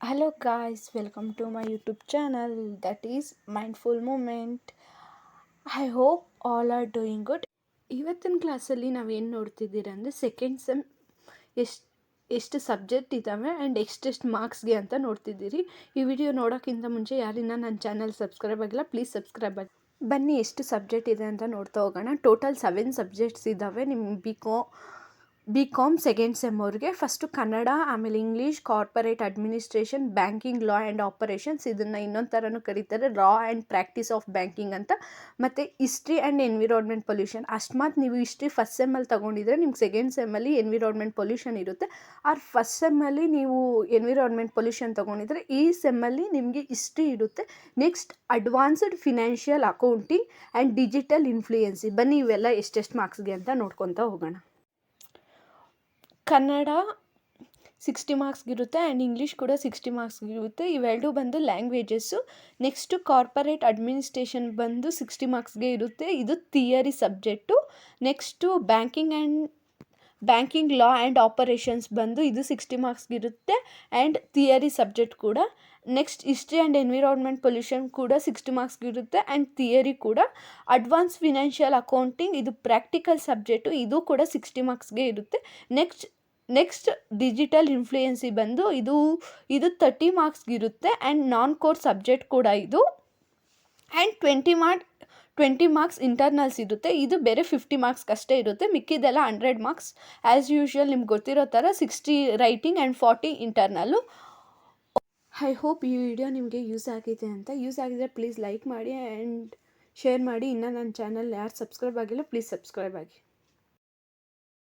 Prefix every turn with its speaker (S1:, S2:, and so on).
S1: Hello guys, welcome to my YouTube channel that is Mindful Moment. I hope all are doing good. ಇವತ್ತಿನ ಕ್ಲಾಸಲ್ಲಿ ನಾವೇನು ನೋಡ್ತಿದ್ದೀರ ಅಂದರೆ second sem ಎಷ್ಟು ಎಷ್ಟು subject ಇದ್ದಾವೆ ಆ್ಯಂಡ್ ಎಷ್ಟೆಷ್ಟು ಮಾರ್ಕ್ಸ್ಗೆ ಅಂತ ನೋಡ್ತಿದ್ದೀರಿ. ಈ ವಿಡಿಯೋ ನೋಡೋಕ್ಕಿಂತ ಮುಂಚೆ ಯಾರಿನ ನನ್ನ ಚಾನಲ್ ಸಬ್ಸ್ಕ್ರೈಬ್ ಆಗಿಲ್ಲ ಪ್ಲೀಸ್ ಸಬ್ಸ್ಕ್ರೈಬ್ ಆಗಿ. ಬನ್ನಿ ಎಷ್ಟು ಸಬ್ಜೆಕ್ಟ್ ಇದೆ ಅಂತ ನೋಡ್ತಾ ಹೋಗೋಣ. ಟೋಟಲ್ 7 ಸಬ್ಜೆಕ್ಟ್ಸ್ ಇದ್ದಾವೆ ನಿಮ್ಮ ಬಿ ಕಾಮ್ ಸೆಕೆಂಡ್ ಸೆಮ್ ಅವ್ರಿಗೆ. ಫಸ್ಟು ಕನ್ನಡ, ಆಮೇಲೆ English, corporate administration, banking, law and operations, ಇದನ್ನು ಇನ್ನೊಂದು ಥರನೂ ಕರೀತಾರೆ law and practice of banking ಅಂತ. ಮತ್ತು ಹಿಸ್ಟ್ರಿ ಆ್ಯಂಡ್ ಎನ್ವಿರಾನ್ಮೆಂಟ್ ಪೊಲ್ಯೂಷನ್. ಅಷ್ಟಮಾತ್ ನೀವು ಹಿಸ್ಟ್ರಿ ಫಸ್ಟ್ ಸೆಮ್ಮಲ್ಲಿ ತೊಗೊಂಡಿದ್ರೆ ನಿಮ್ಗೆ ಸೆಕೆಂಡ್ ಸೆಮ್ಮಲ್ಲಿ ಎನ್ವಿರಾನ್ಮೆಂಟ್ ಪೊಲ್ಯೂಷನ್ ಇರುತ್ತೆ. ಫಸ್ಟ್ ಸೆಮ್ಮಲ್ಲಿ ನೀವು ಎನ್ವಿರಾನ್ಮೆಂಟ್ ಪೊಲ್ಯೂಷನ್ ತೊಗೊಂಡಿದ್ರೆ ಈ ಸೆಮ್ಮಲ್ಲಿ ನಿಮಗೆ ಹಿಸ್ಟ್ರಿ ಇರುತ್ತೆ. Next advanced financial accounting and digital fluency. ಬನ್ನಿ ಇವೆಲ್ಲ ಎಷ್ಟೆಷ್ಟು ಮಾರ್ಕ್ಸ್ಗೆ ಅಂತ ನೋಡ್ಕೊತಾ ಹೋಗೋಣ. ಕನ್ನಡ 60 ಮಾರ್ಕ್ಸ್ಗಿರುತ್ತೆ ಆ್ಯಂಡ್ ಇಂಗ್ಲೀಷ್ ಕೂಡ 60 ಮಾರ್ಕ್ಸ್ಗಿರುತ್ತೆ. ಇವೆರಡು ಬಂದು ಲ್ಯಾಂಗ್ವೇಜಸ್ಸು. ನೆಕ್ಸ್ಟು ಕಾರ್ಪೊರೇಟ್ ಅಡ್ಮಿನಿಸ್ಟ್ರೇಷನ್ ಬಂದು 60 ಮಾರ್ಕ್ಸ್ಗೆ ಇರುತ್ತೆ, ಇದು theory subject. Next banking, law and operations ಬಂದು ಇದು 60 ಮಾರ್ಕ್ಸ್ಗಿರುತ್ತೆ ಆ್ಯಂಡ್ ಥಿಯರಿ ಸಬ್ಜೆಕ್ಟ್ ಕೂಡ. Next history and environment pollution ಕೂಡ 60 ಮಾರ್ಕ್ಸ್ಗಿರುತ್ತೆ ಆ್ಯಂಡ್ ಥಿಯರಿ ಕೂಡ. ಅಡ್ವಾನ್ಸ್ ಫಿನಾನ್ಷಿಯಲ್ ಅಕೌಂಟಿಂಗ್ ಇದು ಪ್ರಾಕ್ಟಿಕಲ್ ಸಬ್ಜೆಕ್ಟು, ಇದು ಕೂಡ 60 ಮಾರ್ಕ್ಸ್ಗೆ ಇರುತ್ತೆ. ನೆಕ್ಸ್ಟ್ ಡಿಜಿಟಲ್ ಇನ್ಫ್ಲೂಯೆನ್ಸಿ ಬಂದು ಇದು 30 ಮಾರ್ಕ್ಸ್ಗಿರುತ್ತೆ ಆ್ಯಂಡ್ ನಾನ್ ಕೋರ್ ಸಬ್ಜೆಕ್ಟ್ ಕೂಡ ಇದು. ಆ್ಯಂಡ್ 20 ಮಾರ್ಕ್ಸ್ ಇಂಟರ್ನಲ್ಸ್ ಇರುತ್ತೆ, ಇದು ಬೇರೆ 50 ಮಾರ್ಕ್ಸ್ ಅಷ್ಟೇ ಇರುತ್ತೆ. ಮಿಕ್ಕಿದೆಲ್ಲ 100 ಮಾರ್ಕ್ಸ್. ಆ್ಯಸ್ ಯೂಶ್ವಲ್ ನಿಮ್ಗೆ ಗೊತ್ತಿರೋ ಥರ 60 writing and 40 internal. I hope ಈ ವಿಡಿಯೋ ನಿಮಗೆ ಯೂಸ್ ಆಗಿದೆ ಅಂತ. ಯೂಸ್ ಆಗಿದ್ರೆ ಪ್ಲೀಸ್ ಲೈಕ್ ಮಾಡಿ ಆ್ಯಂಡ್ ಶೇರ್ ಮಾಡಿ. ಇನ್ನೂ ನನ್ನ ಚಾನಲ್ ಯಾರು ಸಬ್ಸ್ಕ್ರೈಬ್ ಆಗಿಲ್ಲ ಪ್ಲೀಸ್ ಸಬ್ಸ್ಕ್ರೈಬ್ ಆಗಿ.